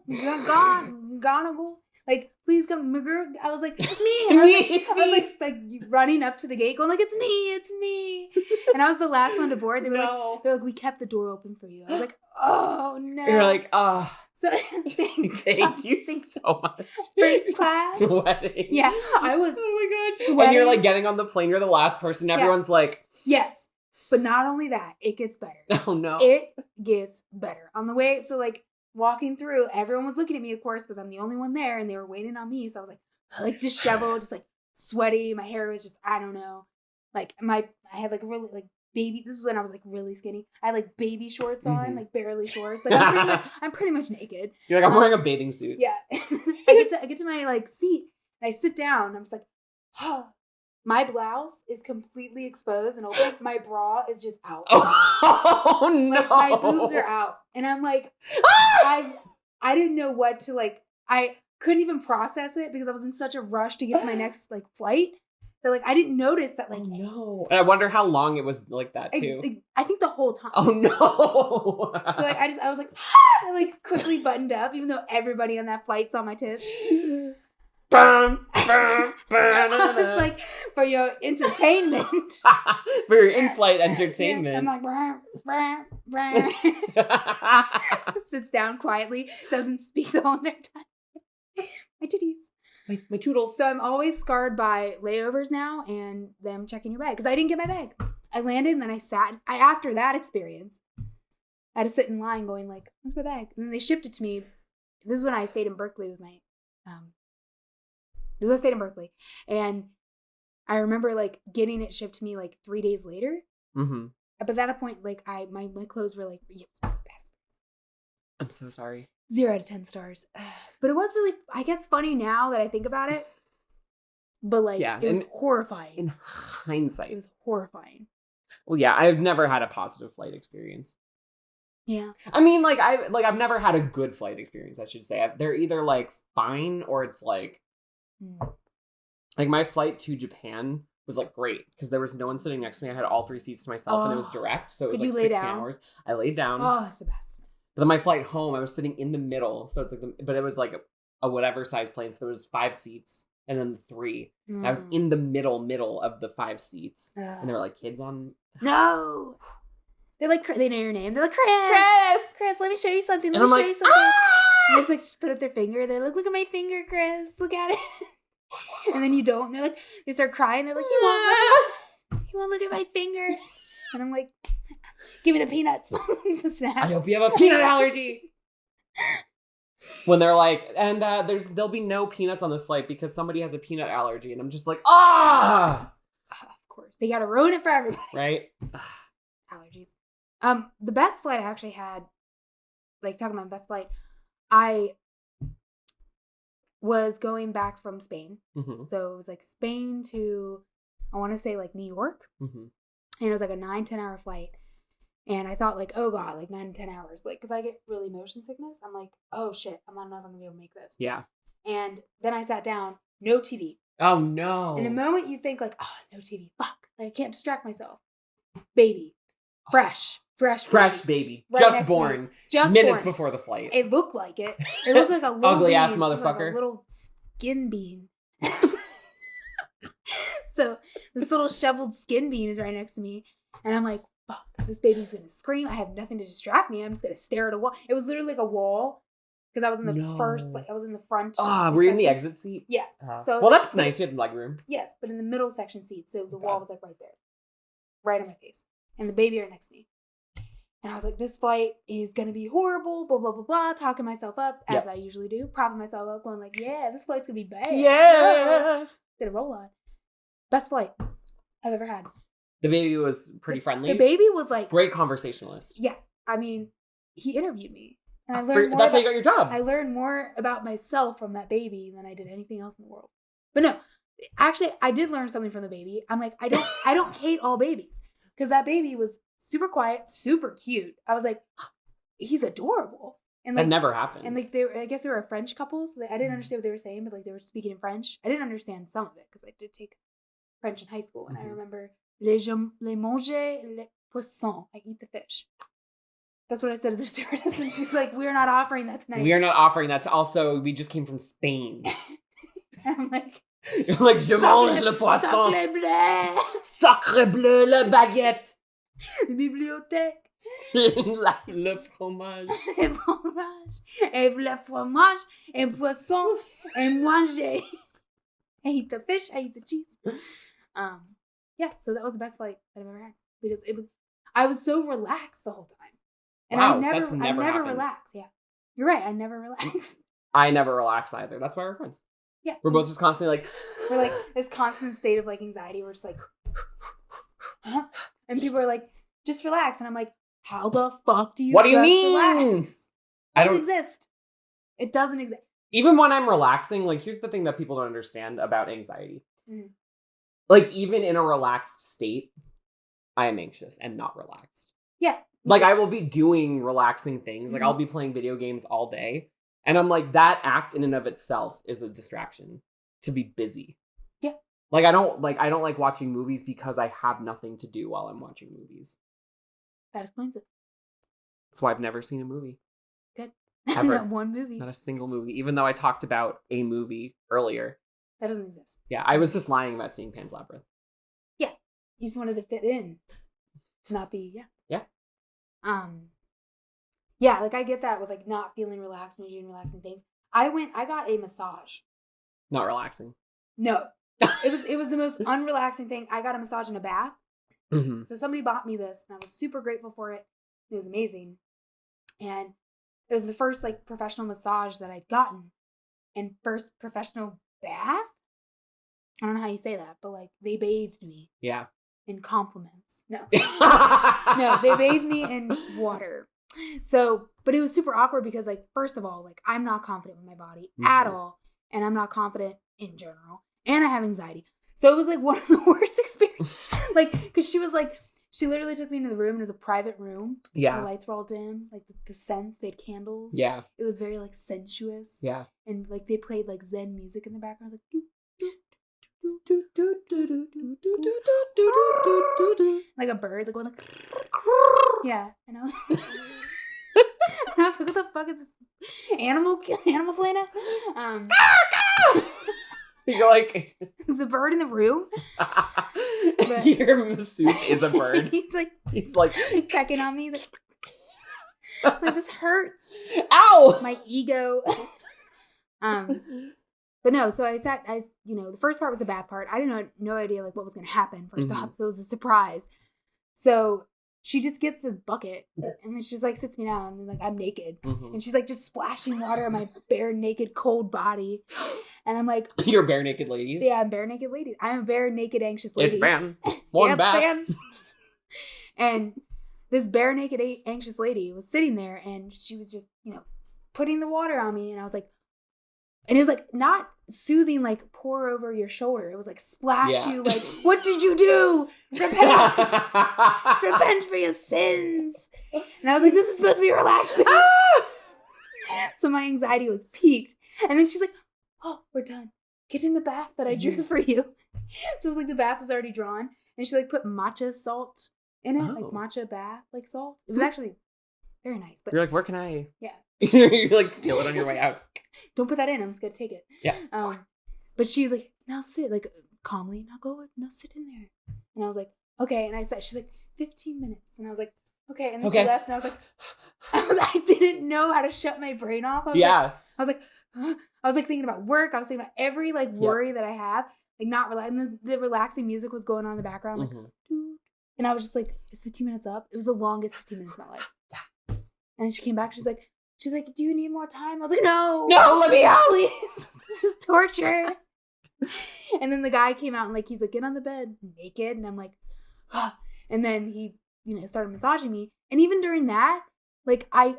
Speaker 2: Like, please come, McGurk. I was like, it's me.
Speaker 1: It's
Speaker 2: I was like running up to the gate, going like, it's me. And I was the last one to board. They were like, we kept the door open for you. I was like, oh no.
Speaker 1: You're like,
Speaker 2: So
Speaker 1: thank you so much.
Speaker 2: First class.
Speaker 1: Sweating.
Speaker 2: Yeah, I was.
Speaker 1: Oh my god.
Speaker 2: Sweating.
Speaker 1: And you're like getting on the plane. You're the last person. Everyone's like,
Speaker 2: yes. But not only that, it gets better.
Speaker 1: Oh no.
Speaker 2: It gets better. On the way, so like walking through, everyone was looking at me, of course, because I'm the only one there, and they were waiting on me. So I was like disheveled, just like sweaty. My hair was just, I don't know. Like I had like really like baby. This is when I was like really skinny. I had like baby shorts on, like barely shorts. Like I'm pretty much naked.
Speaker 1: You're like, I'm wearing a bathing suit.
Speaker 2: Yeah. I get to my like seat, and I sit down. And I'm just like, oh. My blouse is completely exposed and open. My bra is just out.
Speaker 1: Oh no!
Speaker 2: Like, my boobs are out, and I'm like, I didn't know what to like. I couldn't even process it because I was in such a rush to get to my next like flight that like I didn't notice that like.
Speaker 1: Oh, no! And I wonder how long it was like that too.
Speaker 2: I think the whole time.
Speaker 1: Oh no!
Speaker 2: So like I was like, I like quickly buttoned up, even though everybody on that flight saw my tits. I was like, for your entertainment.
Speaker 1: For your in-flight entertainment.
Speaker 2: Yeah, I'm like, sits down quietly, doesn't speak the whole entire time. My titties.
Speaker 1: My toodles.
Speaker 2: So I'm always scarred by layovers now and them checking your bag. Because I didn't get my bag. I landed and then I sat. After that experience, I had to sit in line going like, where's my bag? And then they shipped it to me. This is when I stayed in Berkeley with my... I stayed in Berkeley, and I remember like getting it shipped to me like 3 days later.
Speaker 1: Mm-hmm.
Speaker 2: But at that point, like my clothes were like, yeah, it was bad.
Speaker 1: I'm so sorry.
Speaker 2: 0 out of 10 stars. But it was really, I guess, funny now that I think about it. But like, it was horrifying.
Speaker 1: In hindsight,
Speaker 2: it was horrifying.
Speaker 1: Well, yeah, I've never had a positive flight experience.
Speaker 2: Yeah.
Speaker 1: I mean, I've never had a good flight experience. I should say they're either like fine or it's like. Like my flight to Japan was like great because there was no one sitting next to me. I had all 3 seats to myself and it was direct. So it was like 16 hours. I laid down.
Speaker 2: Oh, that's the best.
Speaker 1: But then my flight home, I was sitting in the middle. So it's like, but it was like a whatever size plane. So there was 5 seats and then 3. And I was in the middle of the 5 seats. And there were like kids on.
Speaker 2: No. They're like, they know your name. They're like, Chris, let me show you something. Let me show you something. And they like just put up their finger. They're like, look at my finger, Chris. Look at it. And then you don't. And they're like, they start crying. They're like, you won't look at my finger. And I'm like, give me the peanuts. The snack.
Speaker 1: I hope you have a peanut allergy. When they're like, and there'll be no peanuts on this flight because somebody has a peanut allergy. And I'm just like, Of
Speaker 2: course. They got to ruin it for everybody.
Speaker 1: Right?
Speaker 2: Allergies. The best flight I actually had, like talking about best flight, I was going back from Spain. Mm-hmm. So it was like Spain to, I want to say like New York. Mm-hmm. And it was like a 9-10 hour flight. And I thought like, oh God, like 9 to 10 hours. Like, cause I get really motion sickness. I'm like, oh shit, I don't know if I'm gonna be able to make this.
Speaker 1: Yeah.
Speaker 2: And then I sat down, no TV.
Speaker 1: Oh no.
Speaker 2: In a moment you think like, oh, no TV, fuck. Like, I can't distract myself. Baby. Fresh baby.
Speaker 1: Right, just born.
Speaker 2: Just
Speaker 1: minutes
Speaker 2: born.
Speaker 1: before the flight.
Speaker 2: It looked like it. It looked like a little
Speaker 1: ugly
Speaker 2: bean.
Speaker 1: ass motherfucker.
Speaker 2: Like a little skin bean. So this little shoveled skin bean is right next to me. And I'm like, fuck, this baby's gonna scream. I have nothing to distract me. I'm just gonna stare at a wall. It was literally like a wall. Because I was in the first, like I was in the front.
Speaker 1: Were you in the exit seat?
Speaker 2: Yeah.
Speaker 1: So well, that's nice. You had the leg room.
Speaker 2: Yes, but in the middle section seat. So the wall was like right there. Right on my face. And the baby right next to me. And I was like, this flight is going to be horrible, blah, blah, blah, blah, talking myself up, as I usually do, propping myself up, going like, yeah, this flight's going to be bad.
Speaker 1: Yeah.
Speaker 2: Did a roll on. Best flight I've ever had.
Speaker 1: The baby was pretty friendly.
Speaker 2: The baby was like...
Speaker 1: great conversationalist.
Speaker 2: Yeah. I mean, he interviewed me. And I learned
Speaker 1: that's how you got your job.
Speaker 2: I learned more about myself from that baby than I did anything else in the world. But no, actually, I did learn something from the baby. I'm like, I don't hate all babies. Because that baby was super quiet, super cute. I was like, oh, he's adorable. And like,
Speaker 1: that never happens.
Speaker 2: And like, I guess they were a French couple, so I didn't understand what they were saying, but like they were speaking in French. I didn't understand some of it because I did take French in high school, and I remember les manger les poissons. I eat the fish. That's what I said to the stewardess, and she's like, "We're not offering that tonight."
Speaker 1: We are not offering that. Also, we just came from Spain.
Speaker 2: And I'm like,
Speaker 1: You're like, je mange le poisson.
Speaker 2: Sacre bleu.
Speaker 1: Sacre bleu, la baguette.
Speaker 2: Bibliothèque.
Speaker 1: Le fromage.
Speaker 2: Et fromage. Et le fromage. Et poisson. Et manger. I eat the fish. I eat the cheese. Yeah, so that was the best flight that I've ever had. Because I was so relaxed the whole time. And
Speaker 1: Wow,
Speaker 2: I never
Speaker 1: happened.
Speaker 2: relax. Yeah. You're right. I never relax.
Speaker 1: I never relax either. That's why we're friends.
Speaker 2: Yeah.
Speaker 1: We're both just constantly like...
Speaker 2: We're like this constant state of like anxiety. We're just like... Huh? And people are like, just relax. And I'm like, how the fuck do you
Speaker 1: What do you
Speaker 2: just
Speaker 1: mean?
Speaker 2: relax? It doesn't exist. It doesn't exist.
Speaker 1: Even when I'm relaxing, like, here's the thing that people don't understand about anxiety.
Speaker 2: Mm-hmm.
Speaker 1: Like, even in a relaxed state, I am anxious and not relaxed.
Speaker 2: Yeah.
Speaker 1: Like, I will be doing relaxing things. Like,
Speaker 2: Mm-hmm.
Speaker 1: I'll be playing video games all day. And I'm like, that act in and of itself is a distraction to be busy.
Speaker 2: Yeah.
Speaker 1: Like, I don't like watching movies because I have nothing to do while I'm watching movies.
Speaker 2: That explains it.
Speaker 1: That's why I've never seen a movie.
Speaker 2: Good.
Speaker 1: Ever.
Speaker 2: Not one movie.
Speaker 1: Not a single movie. Even though I talked about a movie earlier.
Speaker 2: That doesn't exist.
Speaker 1: Yeah, I was just lying about seeing Pan's Labyrinth.
Speaker 2: Yeah. You just wanted to fit in. To not be, yeah.
Speaker 1: Yeah.
Speaker 2: Yeah, like I get that with like not feeling relaxed when you're doing relaxing things. I got a massage.
Speaker 1: Not relaxing.
Speaker 2: No. It was the most unrelaxing thing. I got a massage in a bath.
Speaker 1: Mm-hmm.
Speaker 2: So somebody bought me this and I was super grateful for it. It was amazing. And it was the first like professional massage that I'd gotten. And first professional bath? I don't know how you say that, but like they bathed me.
Speaker 1: Yeah.
Speaker 2: In compliments. No. No, they bathed me in water. So, but it was super awkward because like, first of all, like I'm not confident with my body at all. And I'm not confident in general. And I have anxiety. So it was like one of the worst experiences. Like, because she literally took me into the room. It was a private room.
Speaker 1: Yeah.
Speaker 2: The lights were all dim. Like the scents, they had candles.
Speaker 1: Yeah.
Speaker 2: It was very like sensuous.
Speaker 1: Yeah.
Speaker 2: And like they played like Zen music in the background. Like, like a bird, like going like, yeah. And I was like, what the fuck is this? Animal planet?
Speaker 1: You're like,
Speaker 2: is the bird in the room? But
Speaker 1: your masseuse is a bird.
Speaker 2: He's like pecking on me. He's like this hurts.
Speaker 1: Ow!
Speaker 2: My ego. But no, so the first part was the bad part. I didn't know, no idea like what was going to happen first off. It was a surprise. So she just gets this bucket and then she's like sits me down and like I'm naked. And she's like just splashing water on my bare naked cold body. And I'm like,
Speaker 1: you're bare naked ladies?
Speaker 2: Yeah, I'm bare naked lady. I'm a bare naked anxious lady.
Speaker 1: It's ban. One back.
Speaker 2: And this bare naked anxious lady was sitting there and she was just, putting the water on me. And I was like, and it was like not soothing, like pour over your shoulder. It was like splash you, like, what did you do? Repent. Repent for your sins. And I was like, this is supposed to be relaxing. So my anxiety was peaked. And then she's like, oh, we're done. Get in the bath that I drew for you. So it was like the bath was already drawn. And she like put matcha salt in it, like matcha bath, like salt. It was actually very nice. But
Speaker 1: you're like, where can I?
Speaker 2: Yeah.
Speaker 1: You like steal it on your way out.
Speaker 2: Don't put that in. I'm just gonna take it.
Speaker 1: Yeah.
Speaker 2: But she was like, now sit, like calmly. Now go. Now sit in there. And I was like, okay. And I said, she's like, 15 minutes. And I was like, okay. And then she left. And I was like, I didn't know how to shut my brain off. I was like thinking about work. I was thinking about every like worry that I have. Like not relaxing. The relaxing music was going on in the background. Like, and I was just like, is 15 minutes up? It was the longest 15 minutes of my life. And then she came back. She's like, do you need more time? I was like, no,
Speaker 1: let me out.
Speaker 2: Please. This is torture. And then the guy came out and like, he's like, get on the bed naked. And I'm like, and then he, started massaging me. And even during that, like, I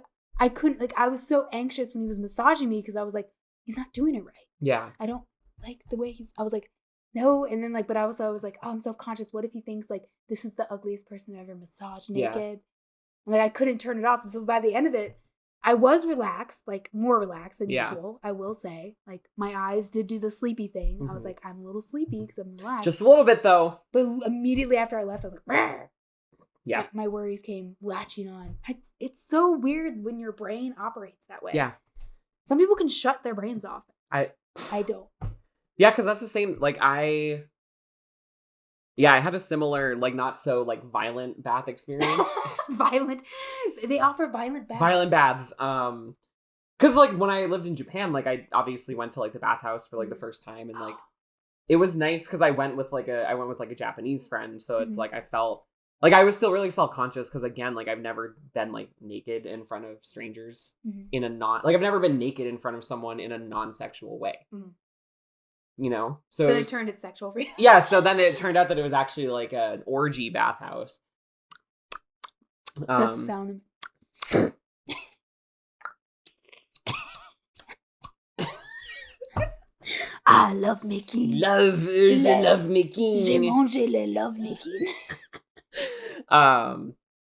Speaker 2: couldn't, like, I was so anxious when he was massaging me because I was like, he's not doing it right. Yeah. I don't like the way I was like, no. And then like, but I was like, oh, I'm self-conscious. What if he thinks like, this is the ugliest person I've ever massaged naked? Yeah. And like, I couldn't turn it off. So by the end of it, I was relaxed, like more relaxed than usual, I will say. Like my eyes did do the sleepy thing. I was like, I'm a little sleepy because I'm relaxed.
Speaker 1: Just a little bit though.
Speaker 2: But immediately after I left, I was like, Rrr!
Speaker 1: Yeah.
Speaker 2: My worries came latching on. It's so weird when your brain operates that way.
Speaker 1: Yeah.
Speaker 2: Some people can shut their brains off.
Speaker 1: I
Speaker 2: don't.
Speaker 1: Yeah, because that's the same. Like I had a similar, like, not so like violent bath experience.
Speaker 2: Violent. They offer violent baths.
Speaker 1: Violent baths. Because like when I lived in Japan, like I obviously went to like the bathhouse for like the first time, and like it was nice because I went with like a Japanese friend, so it's like I felt like I was still really self-conscious because again, like I've never been like naked in front of strangers in a I've never been naked in front of someone in a non-sexual way. You know, so
Speaker 2: it turned it sexual for you.
Speaker 1: Yeah, so then it turned out that it was actually like an orgy bathhouse.
Speaker 2: That's the sound. I love making.
Speaker 1: Love making.
Speaker 2: Je mange le love making.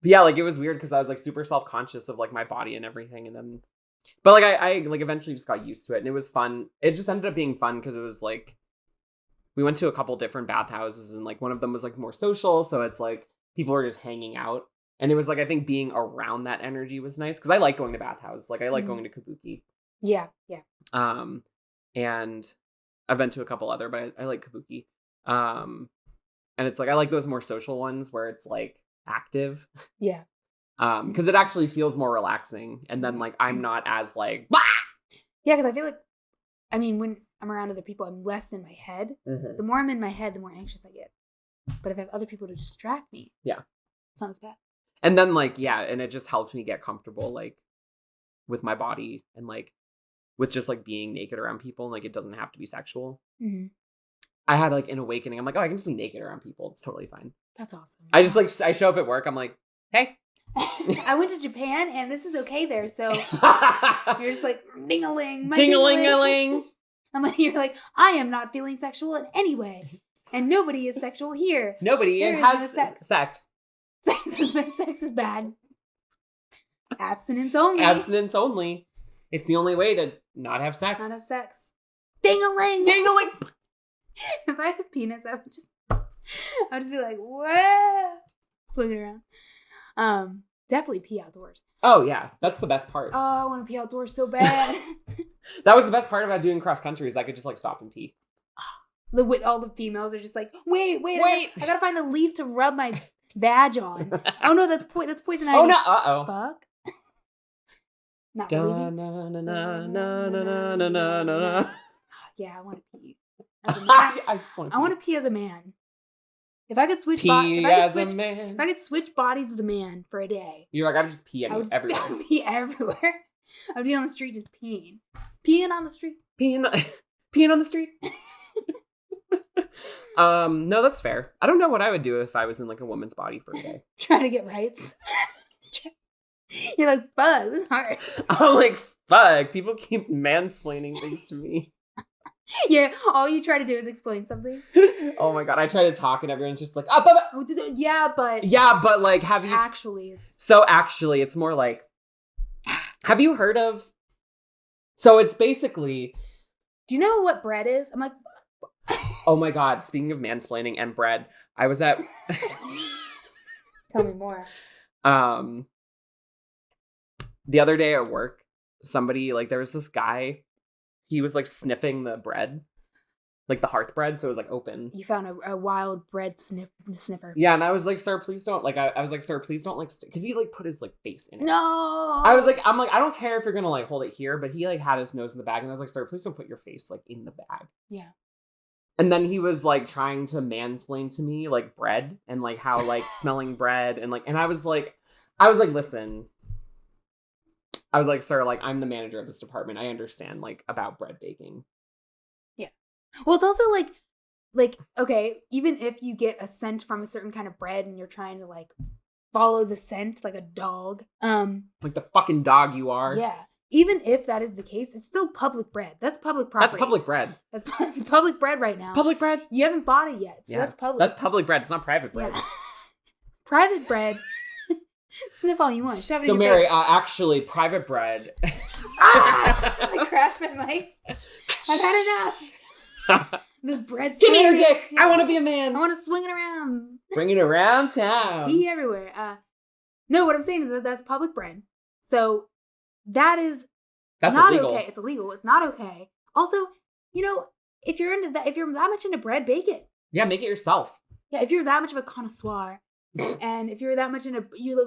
Speaker 1: Yeah, like it was weird because I was like super self-conscious of like my body and everything, and then but like I like eventually just got used to it, and it was fun. It just ended up being fun because it was like we went to a couple different bathhouses, and like one of them was like more social, so it's like people were just hanging out, and it was like I think being around that energy was nice because I like going to bathhouses, like I like going to kabuki.
Speaker 2: Yeah.
Speaker 1: And I've been to a couple other, but I like kabuki. And it's like I like those more social ones where it's like active.
Speaker 2: Yeah.
Speaker 1: Because it actually feels more relaxing, and then like I'm not as like bah!
Speaker 2: Yeah, because I feel like, I mean, when I'm around other people, I'm less in my head. The more I'm in my head, the more anxious I get. But if I have other people to distract me, it's not as bad.
Speaker 1: And then like and it just helped me get comfortable like with my body and like with just like being naked around people, and like it doesn't have to be sexual. I had like an awakening. I'm like, oh, I can just be naked around people. It's totally fine.
Speaker 2: That's awesome.
Speaker 1: I just like I show up at work. I'm like, hey.
Speaker 2: I went to Japan and this is okay there, so you're just like ding-a-ling,
Speaker 1: ding-a-ling-a-ling.
Speaker 2: I'm like, you're like, I am not feeling sexual in any way, and nobody is sexual here.
Speaker 1: Nobody has sex.
Speaker 2: Sex is bad. Abstinence only.
Speaker 1: Abstinence only. It's the only way to not have sex.
Speaker 2: Not have sex. Ding-a-ling,
Speaker 1: ding-a-ling.
Speaker 2: If I had a penis, I would just be like, whoa, swinging around. Definitely pee outdoors.
Speaker 1: Oh yeah, that's the best part.
Speaker 2: Oh, I want to pee outdoors so bad.
Speaker 1: That was the best part about doing cross country is I could just like stop and pee.
Speaker 2: All the females are just like, wait. I gotta find a leaf to rub my badge on. Oh no, that's poison ivy.
Speaker 1: Oh no, uh-oh.
Speaker 2: Fuck. Not
Speaker 1: da,
Speaker 2: really.
Speaker 1: na, na, na, na, na, na, na, na.
Speaker 2: Yeah, I want to pee. As a man.
Speaker 1: I just want to pee.
Speaker 2: I want to pee as a man. If I could switch if I could switch bodies with a man for a day.
Speaker 1: You're like, I would just pee everywhere.
Speaker 2: I would pee everywhere. I would be on the street just peeing. Peeing on the street.
Speaker 1: Peeing on the street. No, that's fair. I don't know what I would do if I was in like a woman's body for a day.
Speaker 2: Trying to get rights. You're like, fuck, this is hard.
Speaker 1: I'm like, fuck, people keep mansplaining things to me.
Speaker 2: Yeah, all you try to do is explain something.
Speaker 1: Oh my god, I try to talk and everyone's just like,
Speaker 2: yeah, but
Speaker 1: like, have you
Speaker 2: actually?
Speaker 1: It's more like, have you heard of? So it's basically.
Speaker 2: Do you know what bread is? I'm like,
Speaker 1: oh my god. Speaking of mansplaining and bread, I was at.
Speaker 2: Tell me more.
Speaker 1: The other day at work, somebody like there was this guy. He was like sniffing the bread, like the hearth bread, so it was like open.
Speaker 2: You found a wild bread sniffer.
Speaker 1: Yeah, and I was like, sir, please don't. Like, I was like, sir, please don't like, because he like put his like face in it.
Speaker 2: No.
Speaker 1: I'm like, I don't care if you're gonna like hold it here, but he like had his nose in the bag, and I was like, sir, please don't put your face like in the bag.
Speaker 2: Yeah.
Speaker 1: And then he was like trying to mansplain to me like bread and like how like smelling bread and like, and I was like, listen. I was like, sir, like, I'm the manager of this department. I understand, like, about bread baking.
Speaker 2: Yeah. Well, it's also, like, okay, even if you get a scent from a certain kind of bread and you're trying to, like, follow the scent like a dog.
Speaker 1: Like the fucking dog you are.
Speaker 2: Yeah. Even if that is the case, it's still public bread. That's public property.
Speaker 1: That's public bread.
Speaker 2: That's public bread right now.
Speaker 1: Public bread?
Speaker 2: You haven't bought it yet, so that's public.
Speaker 1: That's public bread. It's not private bread.
Speaker 2: Yeah. Private bread. Sniff all you want. Shove it
Speaker 1: so,
Speaker 2: in your
Speaker 1: Mary,
Speaker 2: face.
Speaker 1: actually, private bread.
Speaker 2: I crashed my mic. I've had enough. This bread's
Speaker 1: Give me your
Speaker 2: swinging.
Speaker 1: dick. I want to be a man.
Speaker 2: I want to swing it around.
Speaker 1: Bring it around town.
Speaker 2: Pee everywhere. No, what I'm saying is that's public bread. So that's not
Speaker 1: illegal.
Speaker 2: okay. It's illegal. It's not okay. Also, if you're that much into bread, bake it.
Speaker 1: Yeah, make it yourself.
Speaker 2: Yeah, if you're that much of a connoisseur, and if you're that much into,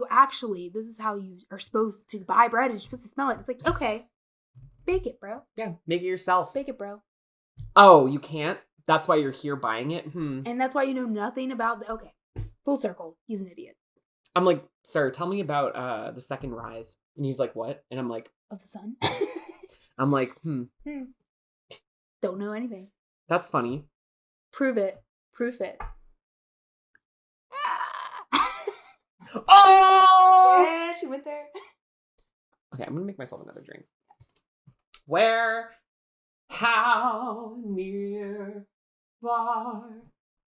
Speaker 2: actually, this is how you are supposed to buy bread. You're supposed to smell it. It's like, okay, bake it, bro.
Speaker 1: Yeah, make it yourself.
Speaker 2: Bake it, bro.
Speaker 1: Oh, you can't? That's why you're here buying it?
Speaker 2: And that's why you know nothing about okay. Full circle. He's an idiot.
Speaker 1: I'm like, sir, tell me about the second rise. And he's like, what? And I'm like,
Speaker 2: of the sun.
Speaker 1: I'm like,
Speaker 2: Don't know anything.
Speaker 1: That's funny.
Speaker 2: Prove it. Proof it.
Speaker 1: Oh!
Speaker 2: Yeah, she went there.
Speaker 1: Okay, I'm gonna make myself another drink. Where, how, near, far,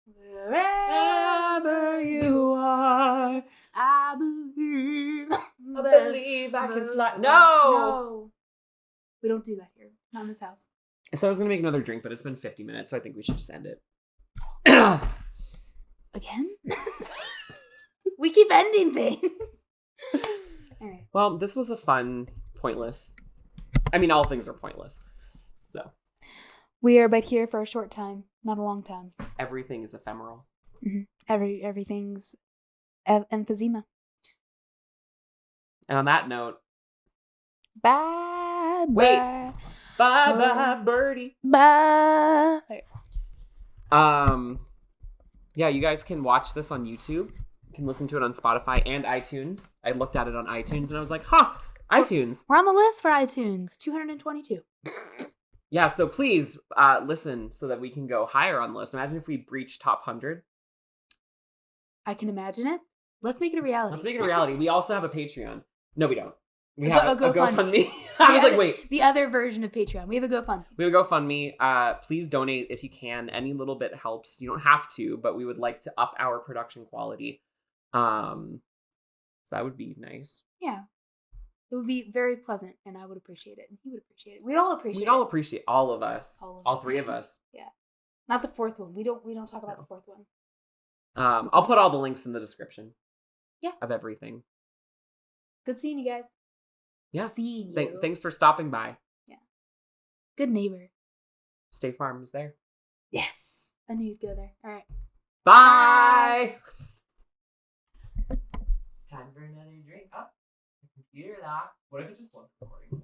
Speaker 1: wherever you are,
Speaker 2: I believe.
Speaker 1: I can fly. No!
Speaker 2: We don't do that here. Not in this house.
Speaker 1: So I was gonna make another drink, but it's been 50 minutes, so I think we should just end it.
Speaker 2: Again? We keep ending things. All right.
Speaker 1: Well, this was a fun, pointless. I mean, all things are pointless. So.
Speaker 2: We are but here for a short time, not a long time.
Speaker 1: Everything is ephemeral.
Speaker 2: Mm-hmm. Everything's emphysema.
Speaker 1: And on that note.
Speaker 2: Bye.
Speaker 1: Wait.
Speaker 2: Bye.
Speaker 1: Bye, birdie.
Speaker 2: Bye.
Speaker 1: Yeah, you guys can watch this on YouTube. You can listen to it on Spotify and iTunes. I looked at it on iTunes and I was like, iTunes.
Speaker 2: We're on the list for iTunes, 222.
Speaker 1: Yeah, so please listen so that we can go higher on the list. Imagine if we breach top 100.
Speaker 2: I can imagine it. Let's make it a reality.
Speaker 1: We also have a Patreon. No, we don't. We have a GoFundMe.
Speaker 2: I
Speaker 1: was like, wait.
Speaker 2: The other version of Patreon. We have a GoFundMe.
Speaker 1: We have a GoFundMe. Please donate if you can. Any little bit helps. You don't have to, but we would like to up our production quality. So that would be nice.
Speaker 2: Yeah. It would be very pleasant, and I would appreciate it, and he would appreciate it. We'd all appreciate it.
Speaker 1: We'd all appreciate all of us. All three of us.
Speaker 2: Yeah. Not the fourth one. We don't talk about the fourth one.
Speaker 1: I'll put all the links in the description.
Speaker 2: Yeah.
Speaker 1: Of everything.
Speaker 2: Good seeing you guys.
Speaker 1: Yeah.
Speaker 2: Seeing you.
Speaker 1: Thanks for stopping by.
Speaker 2: Yeah. Good neighbor.
Speaker 1: State Farm is there.
Speaker 2: Yes. I knew you'd go there. All right.
Speaker 1: Bye. Time for another drink. Oh, the computer locked. What if it just wasn't recording?